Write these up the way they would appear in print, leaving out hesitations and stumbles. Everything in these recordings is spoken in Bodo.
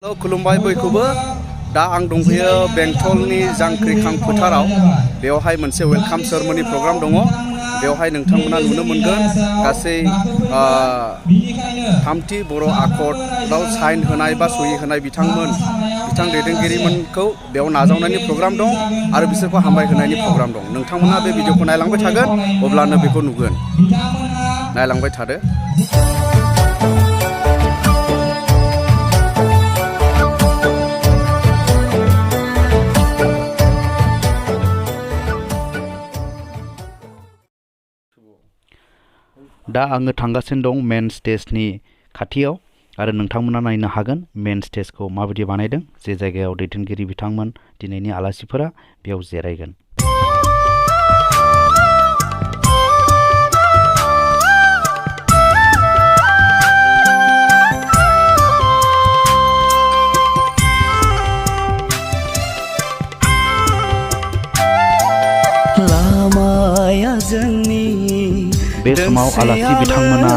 खुलुमबाय बयखौबो दा आं दंफैयो बेंटलनि जांख्रिखां फोथाराव बेवहाय मोनसे वेलकाम सेरेमनी प्रग्राम दङ बेवहाय नोंथांमोना नुनो मोनगोन गासै थामथि बर' आखराव साइन होनाय बा सहि होनाय बिथां दैदेनगिरिमोनखौ बेयाव नाजावनायनि प्रग्राम दं आरो बिसोरखौ हामबाय होनायनि प्रग्राम दं नोंथांमोना बे भिडिअखौ नायलांबाय थागोन अब्लानो बेखौ नुगोन नायलांबाय थादो दा आङो थांगासिनो दं मेन स्टेजनि खाथियाव आरो नोंथांमोना नायनो हागोन मेन स्टेजखौ माबायदि बानायदों जे जायगायाव दैदेनगिरि बिथांमोन दिनैनि आलासिफोरा बेयाव जिरायगोन बे समाव आलासि बिथांमोना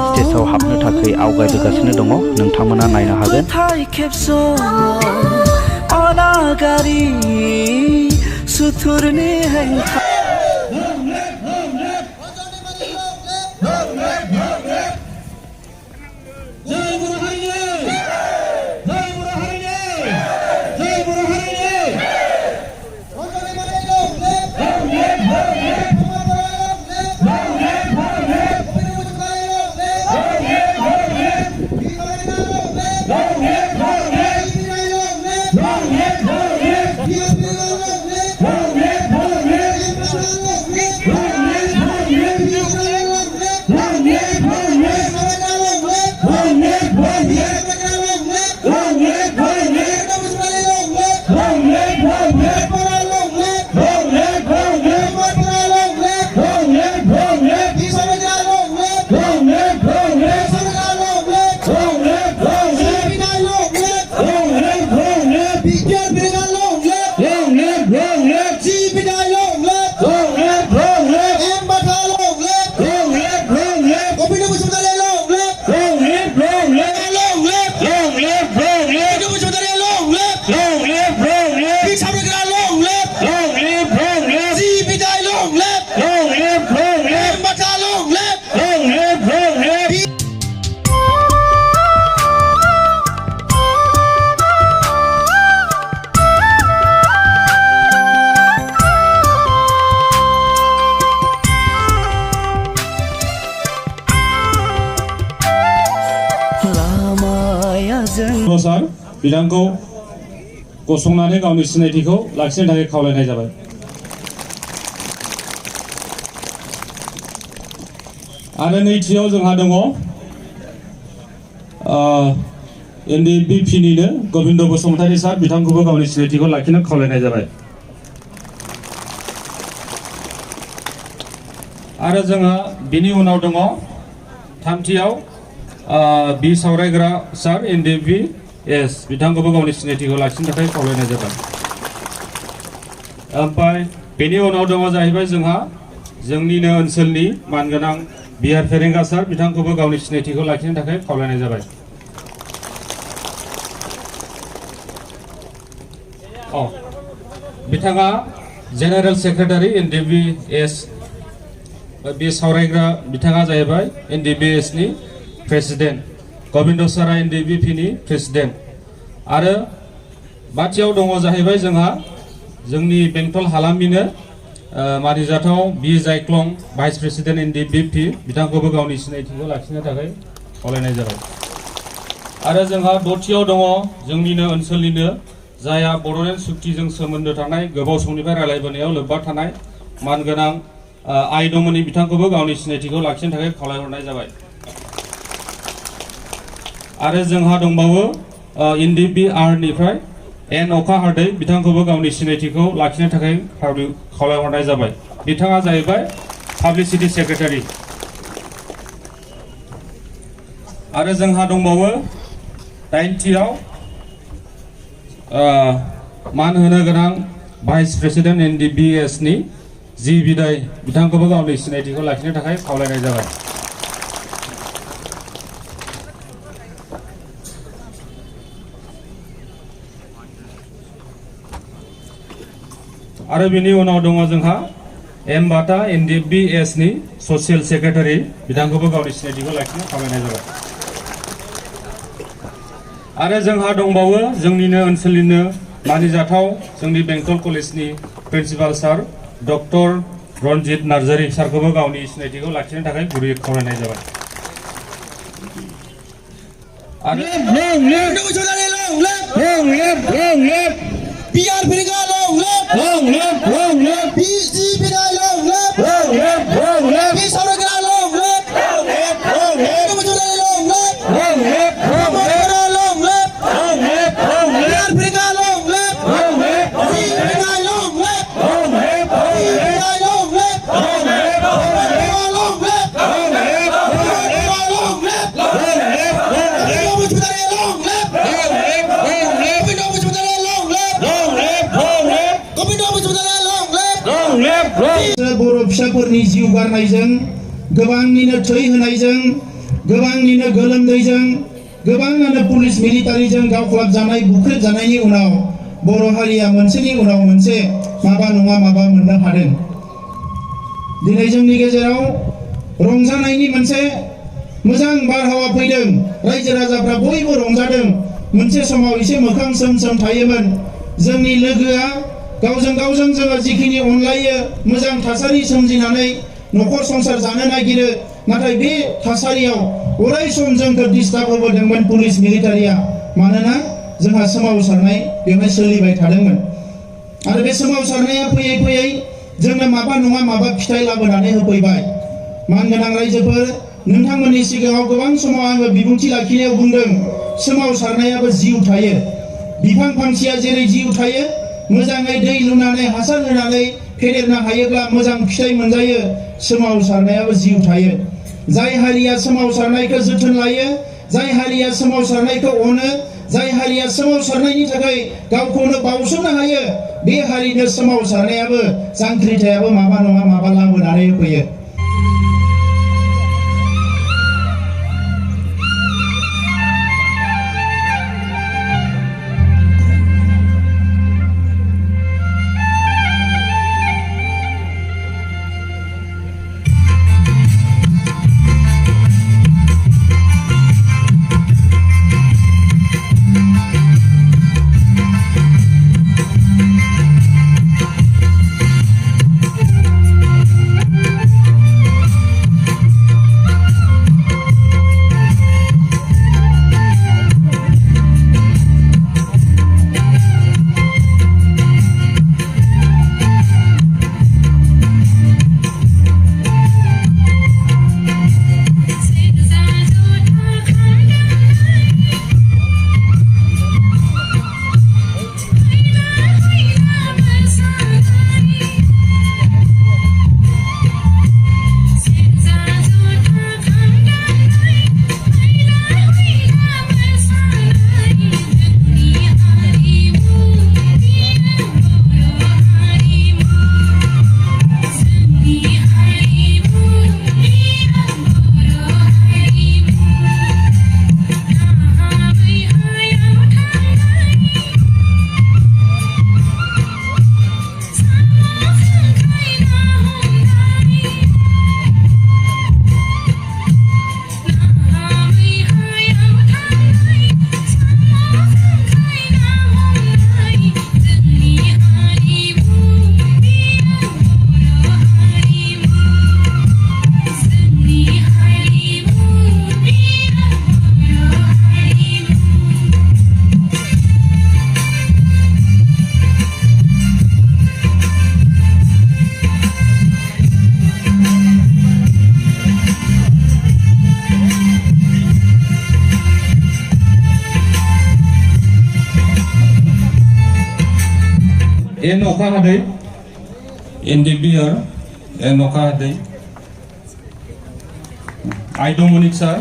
स्टेजआव हाबनो थाखाय आवगायबोगासिनो दङ नोंथांमोना नायनो हागोन सार बिथांखौ गसंनानै गावनि सिनायथिखौ लाखिनो थाखाय खावलायनाय जाबाय आरो नैथियाव जोंहा दङ एनडिबिपिनिनो गोविन्द बसुमतारी सार बिथांखौबो गावनि सिनायथिखौ लाखिनो खावलायनाय जाबाय आरो जोंहा बिनि उनाव दङ थामथियाव बि सावरायग्रा सार एनडिबिएस बिथांखौबो गावनि सिनायथिखौ लाखिनो थाखाय खावलायनाय जाबाय ओमफ्राय बेनि उनाव दङ जाहैबाय जोंहा जोंनिनो ओनसोलनि मानगोनां बिआर फेरेंगा सार बिथांखौबो गावनि सिनायथिखौ लाखिनो थाखाय खावलायनाय जाबाय बिथाङा जेनेरेल सेक्रेटारि एनडिबिएस बे सावरायग्रा बिथाङा जाहैबाय एनडिबिएस नि प्रेसिडेन्ट गोविन्द सारा एनडिबिपि नि प्रेसिडेन्ट आरो बाथियाव दङ जाहैबाय जोंहा जोंनि बेंटल हालामनिनो मानिजाथाव बि जायख्लं भाइस प्रेसिडेन्ट एनडिबिपि बिथांखौबो गावनि सिनायथिखौ लाखिनो थाखाय खावलायनाय जाबाय आरो जोंहा दथियाव दङ जोंनिनो ओनसोलनिनो जायहा बड'लेण्ड सुक्तिजों सोमोन्दो थानाय गोबाव समनिफ्राय रायज्लायबोनायाव लोब्बा थानाय मानगोनां आइदमोननि बिथांखौबो गावनि सिनायथिखौ लाखिनो थाखाय खावलायहरनाय जाबाय आरो जोंहा दंबावो एनडिबिआर निफ्राय एन अखा हादै बिथांखौबो गावनि सिनायथिखौ लाखिनो थाखाय खावलायहरनाय जाबाय बिथाङा जाहैबाय पाब्लिसिटि सेक्रेटारि आरो जोंहा दंबावो 9थियाव मान होनो गोनां भाइस प्रेसिडेन्ट एनडिबिएस नि जी बिदाय बिथांखौबो गावनि सिनायथिखौ लाखिनो थाखाय खावलायनाय जाबाय। आरो बिनि उनाव दङ जोंहा एम बाटा NDBS नि ससियेल सेक्रेटारि बिथांखौबो गावनि सिनायथिखौ लाखिनो खावलायनाय जाबाय। आरो जोंहा दंबावो जोंनिनो ओनसोलनिनो मानिजाथाव जोंनि बेंटल कलेजनि प्रिन्सिपाल सार डक्टर रनजित नार्जारी सारखौबो गावनि सिनायथिखौ लाखिनो थाखाय गुरै खावलायनाय जाबाय। बर' फिसाफोरनि जिउ गारनायजों गोबांनिनो थै होनायजों गोबांनिनो गोलोमदैजों गोबाङानो पुलिस मिलिटारिजों गावख्लाबजानाय बुख्रेबजानायनि उनाव बर' हारिया मोनसेनि उनाव मोनसे माबा नङा माबा मोननो हादों। दिनै जोंनि गेजेराव रंजानायनि मोनसे मोजां बारहावा फैदों। रायजो राजाफ्रा बयबो रंजादों। मोनसे समाव एसे मोखां सोम सोम थायोमोन। जोंनि लोगोआ गावजों जोङो जिखिनि अनलायो मोजां थासारि सोमजिनानै न'खर संसार जानो नागिरो, नाथाय बे थासारियाव अराय सम जोंखौ डिस्टार्ब होबोदोंमोन पुलिस मिलिटारिया। मानोना जोंहा सोमावसारनाय बेवहाय सोलिबाय थादोंमोन। आरो बे सोमावसारनाया फैयै फैयै जोंनो माबा नङा माबा फिथाइ लाबोनानै होफैबाय। मानगोनां रायजोफोर, नोंथांमोननि सिगाङाव गोबां समाव आङो बिबुंथि लाखिनायाव बुंदों, सोमावसारनायाबो जिउ थायो। बिफां फांसेया जेरै जिउ थायो, मोजाङै दै लुनानै हासार होनानै फेदेरनो हायोब्ला मोजां फिथाइ मोनजायो। सोमावसारनायाबो जिउ थायो। जाय हारिया सोमावसारनायखौ जोथोन लायो, जाय हारिया सोमावसारनायखौ अनो, जाय हारिया सोमावसारनायनि थाखाय गावखौनो बावसोमनो हायो, बे हारिनो सोमावसारनायाबो जांख्रिथायाबो माबा नङा माबा लाबोनानै होफैयो। En oka haday NDBR en oka haday Aidomonik sir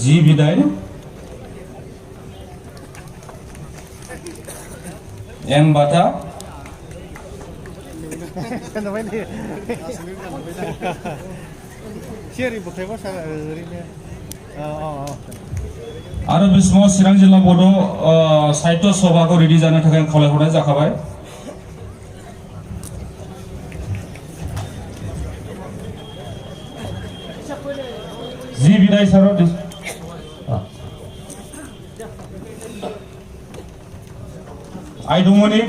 Ji Biday M Bata आरो बे समाव चिरां जिल्ला बड' साहित्य सभाखौ रेडि जानो थाखाय खावलायहरनाय जाखाबाय। जि बिदाय सार आइदमनि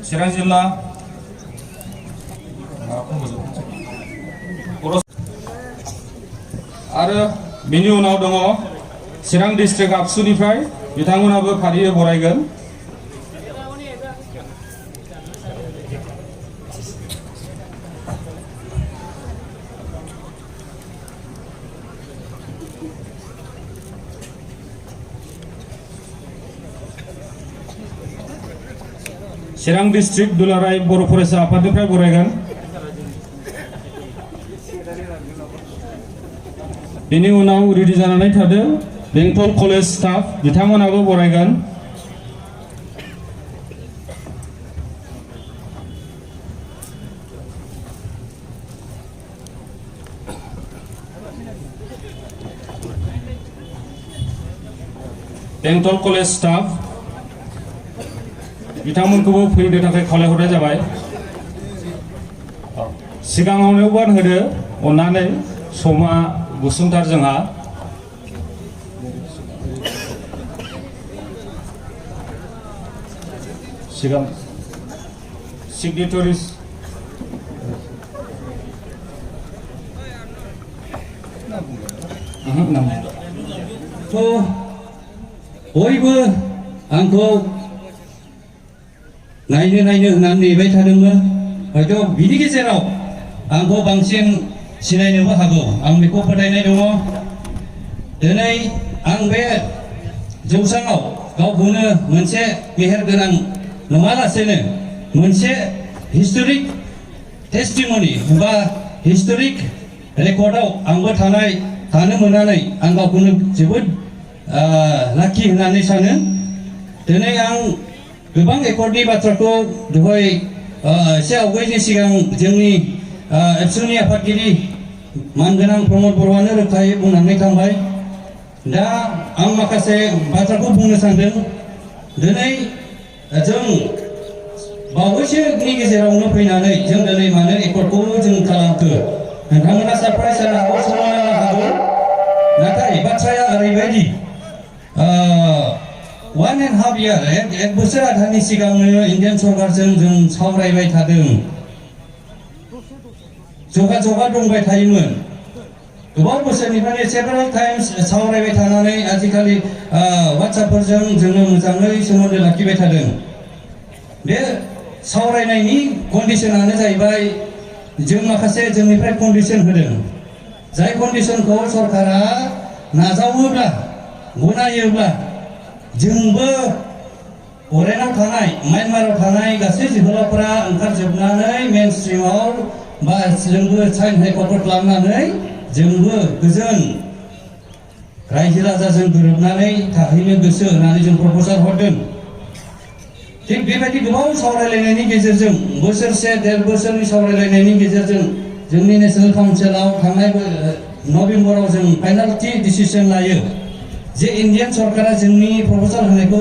चिरां जिल्ला आरो बिनि उनाव दङ चिरां डिस्ट्रिक्ट आबसुनिफ्राय बिथांमोनाबो फारियै बरायगोन। चिरां डिस्ट्रिक्ट दुलाराय बर' फरायसा आफादनिफ्राय बरायगोन। बिनि उनाव रेडि जानानै थादों बेंटल कलेज स्टाफ बिथांमोनाबो बरायगोन। बेंटल कलेज स्टाफ बिथांमोनखौबो फैनो थाखाय खावलायहरनाय जाबाय। सिगाङावनो मान होदो अननानै समा गुसुंथार जोंहा। सिगां सिगनेटरिस बयबो आंखौ नायनो होननानै नेबाय थादोंमोन। हयथ' बिनि गेजेराव आंखौ बांसिन सिनायनोबो हागौ, आं बेखौ फोथायनाय दङ। दिनै आं बे जौसाङाव गावखौनो मोनसे मेहेरगोनां नङालासेनो मोनसे हिस्टरिक टेस्टिमनि बा हिस्टरिक रेकर्डआव आंबो थानो मोननानै आं गावखौनो जोबोद लाखि होननानै सानो। दिनै आं गोबां रेकर्डनि बाथ्राखौ दहाय एसे आवगायनि सिगां जोंनि एबसुनि आफादगिरि मानगोनां प्रमद बर'आनो रोखायै बुंनानै थांबाय। दा आं माखासे बाथ्राखौ बुंनो सानदों। दिनै जों बावैसोनि गेजेरावनो फैनानै जों दिनै मानो रेकर्डखौ जों खालामखो नोंथांमोना सारप्राइज जानो हागौ, सोलोंनो हागौ। नाथाय बाथ्राया ओरैबायदि 1.5 year एक बोसोर आधानि सिगांनो इन्डियान सरकारजों जों सावरायबाय थादों, जगा दंबाय थायोमोन। गोबाव बोसोरनिफ्रायनो सेभारेल टाइम्स सावरायबाय थानानै आजिखालि वाट्सएपफोरजों जोङो मोजाङै सोमोन्दो लाखिबाय थादों। बे सावरायनायनि कन्डिशनानो जाहैबाय जों माखासे जोंनिफ्राय कन्डिशन होदों, जाय कन्डिशनखौ सरकारा नाजावोब्ला गनायोब्ला जोंबो फरेनाव थानाय म्यानमाराव थानाय गासै जोहोलावफोरा ओंखारजोबनानै मेन स्ट्रिमाव बा जोंबो साइन हाइकर्टआव खालामनानै जोंबो गोजोन रायजो राजाजों गोरोबनानै थाहैनो गोसो होननानै जों प्रप'जाल हरदों। थिग बेबायदि गोबाव सावरायलायनायनि गेजेरजों बोसोरसे 1.5 बोसोरनि सावरायलायनायनि गेजेरजों जोंनि नेशनेल काउन्सिलाव थांनाय नभेम्बराव जों फाइनालथि डिसिसन लायो जे इन्डियान सरकारा जोंनि प्रप'जाल होनायखौ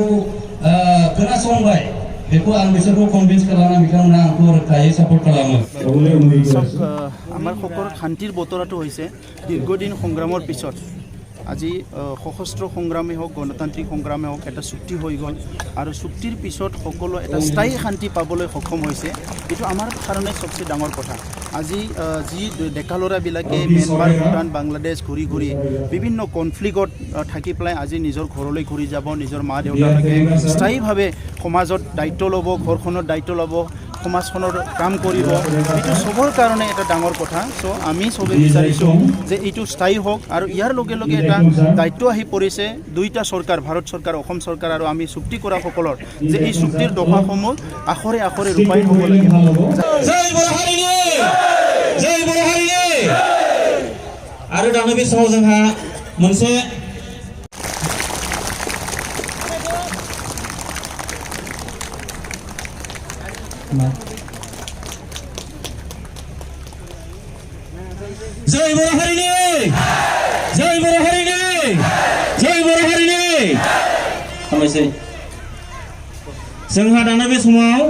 खोनासंबाय। बेखौ आं बिसोरखौ कनभिन्स खालामना बिथांमोना आंखौ रोखायै सापर्ट खालामो। আমাৰ সকলৰ শান্তিৰ বতৰাটো হৈছে দীৰ্ঘদিন সংগ্ৰামৰ পিছত আজি সশস্ত্ৰ সংগ্ৰামেই হওক, গণতান্ত্ৰিক সংগ্ৰামেই হওক, এটা চুক্তি হৈ গ'ল আৰু চুক্তিৰ পিছত সকলো এটা স্থায়ী শান্তি পাবলৈ সক্ষম হৈছে। এইটো আমাৰ কাৰণে চবচে ডাঙৰ কথা। আজি যি ডেকা ল'ৰাবিলাকে ম্যানমাৰ, ভূটান, বাংলাদেশ ঘূৰি বিভিন্ন কনফ্লিক্টত থাকি পেলাই আজি নিজৰ ঘৰলৈ ঘূৰি যাব, নিজৰ মা দেউতাকে স্থায়ীভাৱে সমাজত দায়িত্ব ল'ব, ঘৰখনৰ দায়িত্ব ল'ব, সমাজখনৰ কাম কৰিব। এইটো চবৰ কাৰণে এটা ডাঙৰ কথা। চ' আমি চবেই বিচাৰিছোঁ যে এইটো স্থায়ী হওক আৰু ইয়াৰ লগে লগে এটা দায়িত্ব আহি পৰিছে দুইটা চৰকাৰ, ভাৰত চৰকাৰ, অসম চৰকাৰ আৰু আমি চুক্তি কৰা সকলৰ, যে এই চুক্তিৰ দফাসমূহ আখৰে আখৰে ৰূপায়ণ হ'ব লাগে। आरो दानो बे समाव जोंहा मोनसे जय बर' हारिनि जय बर' हारिनि जय बर' हारिनि हामबायसै जोंहा दाना बे समाव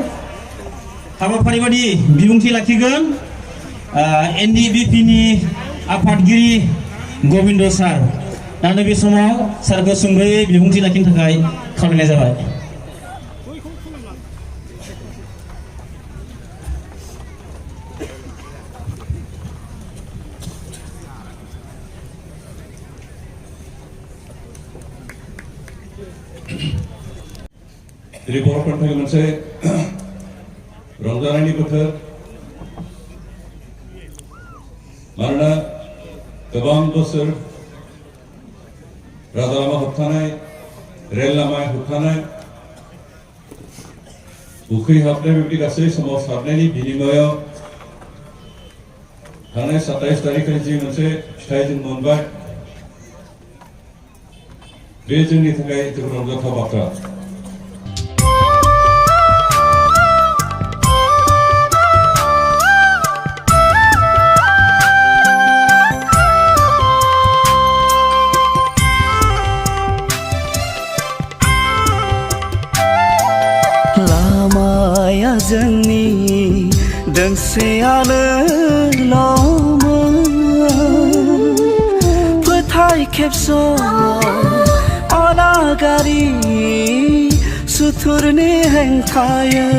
हाबाफारि बायदि बिबुंथि लाखिगोन एनडिबिपि नि आफादगिरि गबिन्द सार दाना बे समाव सारखौ सुंद'यै बिबुंथि लाखिनो थाखाय खावलायनाय जाबाय दिनै बर'फोरनि थाखाय मोनसे रंजानायनि बोथोर मानोना गोबां बोसोर राजा लामा होबथानाय रेल लामा होबथानाय उखै हाबनाय बेबायदि गासै सोमावसारनायनि बिनिमयाव थांनाय 27 तारिखखालि जि मोनसे फिथाइ जों मोनबाय बे जोंनि थाखाय जोबोद रंजाथाव बाथ्रा जोंनि दोंसेयानो ल'मोन फोथाय खेबस' अनागारि सुथुरनि हेंथायै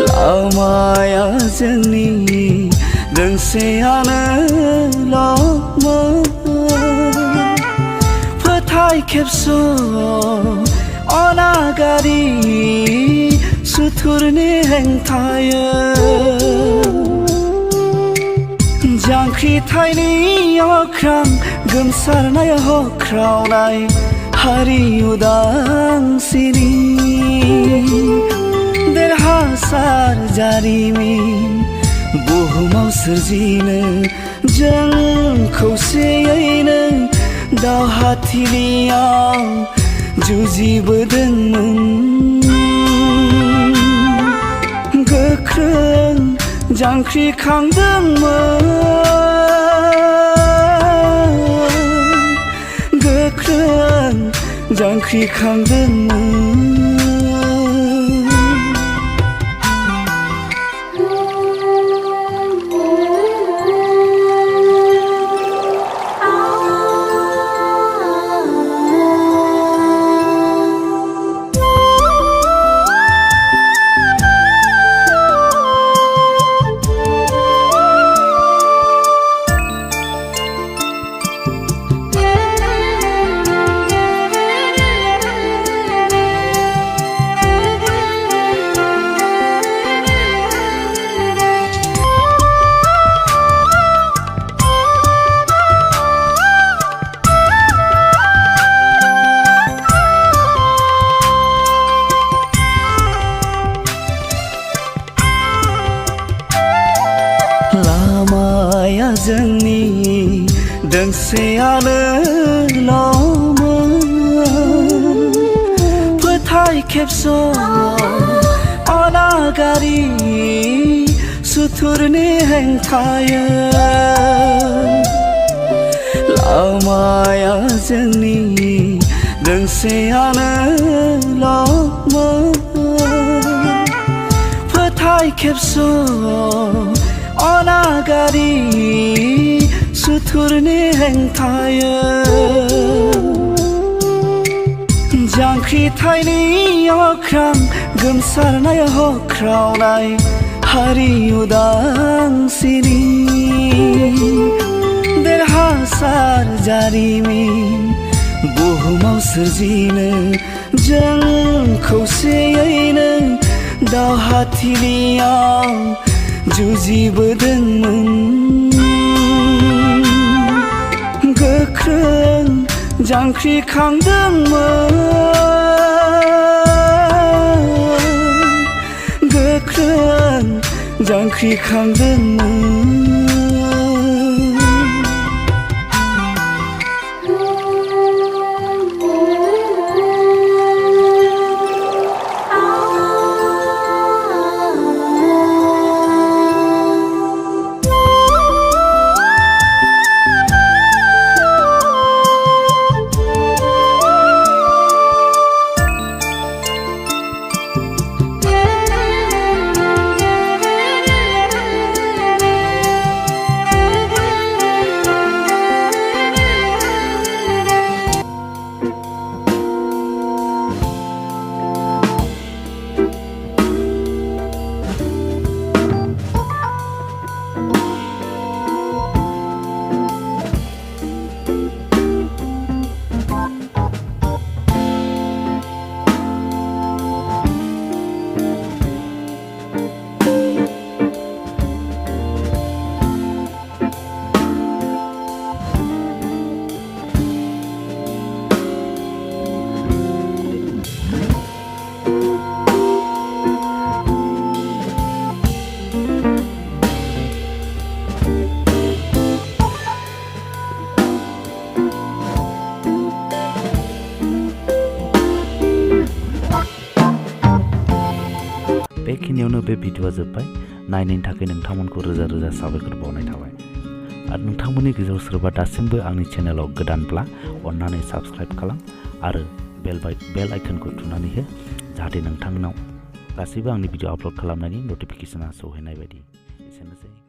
लामाया जोंनि दोंसेयानो ल'मोन फोथाय खेबस' अनागारि सुथुरनि हेंथायै जांख्रिथायनि अख्रां गोमसारनाय होख्रावनाय हारि उदांस्रिनि देरहासार जारिमिन बुहुमाव सोरजिनो जों खौसेयैनो दावहाथिलियाव जुजिबोदोंमोन गोख्रों जांख्रिखांदोंमोन गोख्रों जांख्रिखांदोंमोन जोंनि दोंसेयानो ल'मोन फोथाय खेबस' अनागारि सुथुरनि हेंथायै लामाया जोंनि दोंसेयानो ल'मोन फोथाय खेबस' अनागारि सुथुरनि हेंथायै जांख्रिथायनि अख्रां गोमसारनाय होख्रावनाय हारि उदांस्रिनि देरहासार जारिमिन बुहुमाव सोरजिनो जों खौसेयैनो दावहाथिलियाव जुजिबोदोंमोन गोख्रों जांख्रिखांदोंमोन गोख्रों जांख्रिखांदोंमोन बेखिनियावनो बे भिडिअआ जोब्बाय नायनायनि थाखाय नोंथांमोनखौ रोजा रोजा साबायखर बावनाय थाबाय आरो नोंथांमोननि गेजेराव सोरबा दासिमबो आंनि चेनेलाव गोदानब्ला अन्नानै साबस्क्राइब खालाम आरो बेल आइकनखौ थुनानै हो जाहाथे नोंथांनाव गासैबो आंनि भिडिअ आपल'ड खालामनायनि नटिफिकेसना सौहैनाय बायदि एसेनोसै